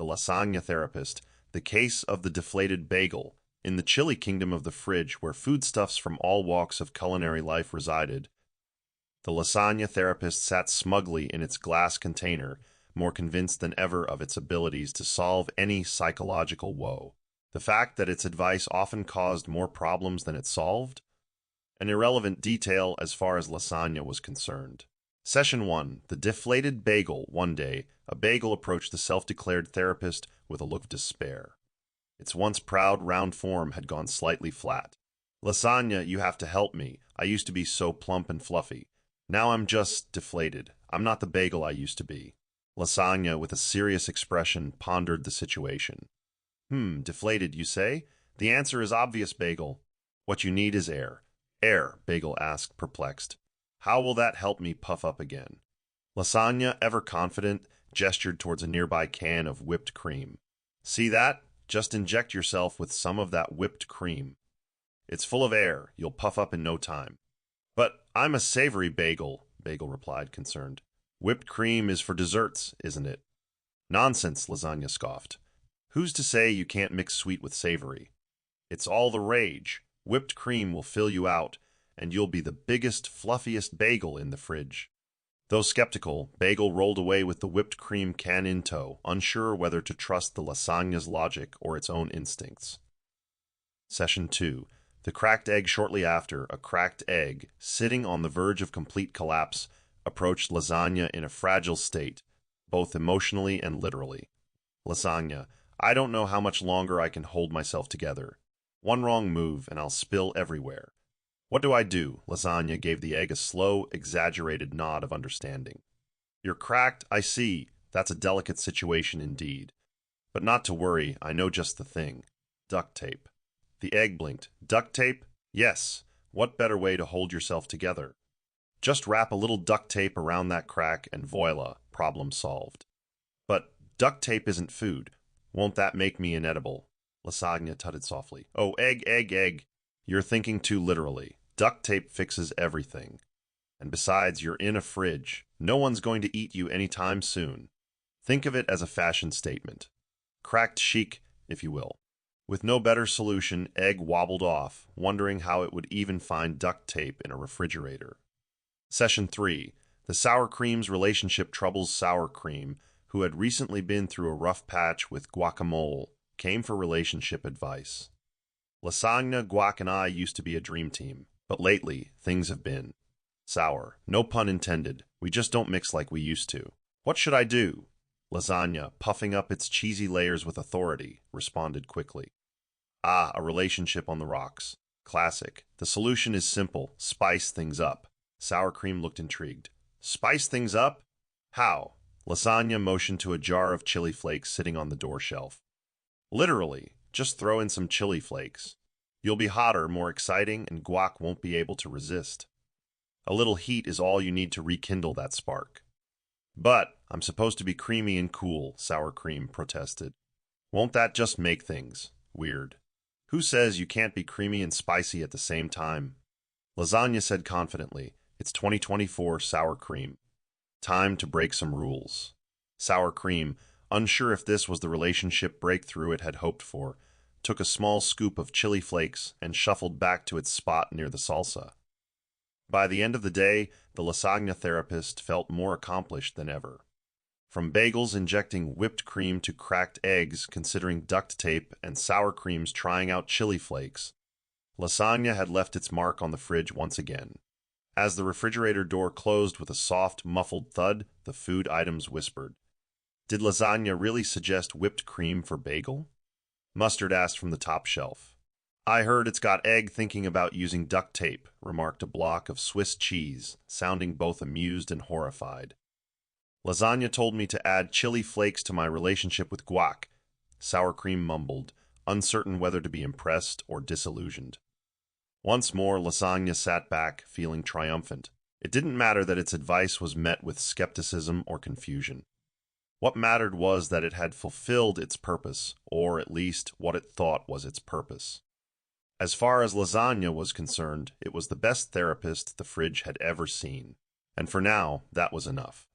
the lasagna therapist, the case of the deflated bagel. In the chilly kingdom of the fridge, where foodstuffs from all walks of culinary life resided, the lasagna therapist sat smugly in its glass container, more convinced than ever of its abilities to solve any psychological woe. The fact that its advice often caused more problems than it solved? An irrelevant detail as far as lasagna was concerned. Session 1. The Deflated Bagel. One day, a bagel approached the self-declared therapist with a look of despair. Its once proud, round form had gone slightly flat. "Lasagna, you have to help me. I used to be so plump and fluffy. Now I'm just deflated. I'm not the bagel I used to be." Lasagna, with a serious expression, pondered the situation. Deflated, you say? The answer is obvious, Bagel. What you need is air." "Air?" Bagel asked, perplexed. "How will that help me puff up again?" Lasagna, ever confident, gestured towards a nearby can of whipped cream. "See that? Just inject yourself with some of that whipped cream. It's full of air. You'll puff up in no time." "But I'm a savory bagel," Bagel replied, concerned. "Whipped cream is for desserts, isn't it?" "Nonsense," Lasagna scoffed. "Who's to say you can't mix sweet with savory? It's all the rage. Whipped cream will fill you out, and you'll be the biggest, fluffiest bagel in the fridge." Though skeptical, Bagel rolled away with the whipped cream can in tow, unsure whether to trust the lasagna's logic or its own instincts. Session 2. The cracked egg. Shortly after, a cracked egg, sitting on the verge of complete collapse, approached Lasagna in a fragile state, both emotionally and literally. "Lasagna, I don't know how much longer I can hold myself together. One wrong move and I'll spill everywhere. What do I do?" Lasagna gave the egg a slow, exaggerated nod of understanding. "You're cracked, I see. That's a delicate situation indeed. But not to worry, I know just the thing. Duct tape." The egg blinked. "Duct tape? Yes. What better way to hold yourself together? Just wrap a little duct tape around that crack and voila, problem solved." "But duct tape isn't food. Won't that make me inedible?" Lasagna tutted softly. "Oh, egg. You're thinking too literally. Duct tape fixes everything. And besides, you're in a fridge. No one's going to eat you anytime soon. Think of it as a fashion statement. Cracked chic, if you will." With no better solution, Egg wobbled off, wondering how it would even find duct tape in a refrigerator. Session 3. The Sour Cream's relationship troubles. Sour Cream, who had recently been through a rough patch with Guacamole, came for relationship advice. "Lasagna, Guac, and I used to be a dream team, but lately things have been sour. No pun intended. We just don't mix like we used to. What should I do?" Lasagna, puffing up its cheesy layers with authority, responded quickly. "Ah, a relationship on the rocks. Classic. The solution is simple. Spice things up." Sour Cream looked intrigued. "Spice things up? How?" Lasagna motioned to a jar of chili flakes sitting on the door shelf. "Literally, just throw in some chili flakes. You'll be hotter, more exciting, and Guac won't be able to resist. A little heat is all you need to rekindle that spark." "But I'm supposed to be creamy and cool," Sour Cream protested. "Won't that just make things weird?" "Who says you can't be creamy and spicy at the same time?" Lasagna said confidently. "It's 2024, Sour Cream. Time to break some rules." Sour Cream, unsure if this was the relationship breakthrough it had hoped for, took a small scoop of chili flakes and shuffled back to its spot near the salsa. By the end of the day, the lasagna therapist felt more accomplished than ever. From bagels injecting whipped cream to cracked eggs considering duct tape and Sour Creams trying out chili flakes, lasagna had left its mark on the fridge once again. As the refrigerator door closed with a soft, muffled thud, the food items whispered. "Did lasagna really suggest whipped cream for bagel?" Mustard asked from the top shelf. "I heard it's got egg thinking about using duct tape," remarked a block of Swiss cheese, sounding both amused and horrified. "Lasagna told me to add chili flakes to my relationship with Guac," Sour Cream mumbled, uncertain whether to be impressed or disillusioned. Once more, Lasagna sat back, feeling triumphant. It didn't matter that its advice was met with skepticism or confusion. What mattered was that it had fulfilled its purpose, or at least what it thought was its purpose. As far as Lasagna was concerned, it was the best therapist the fridge had ever seen. And for now, that was enough.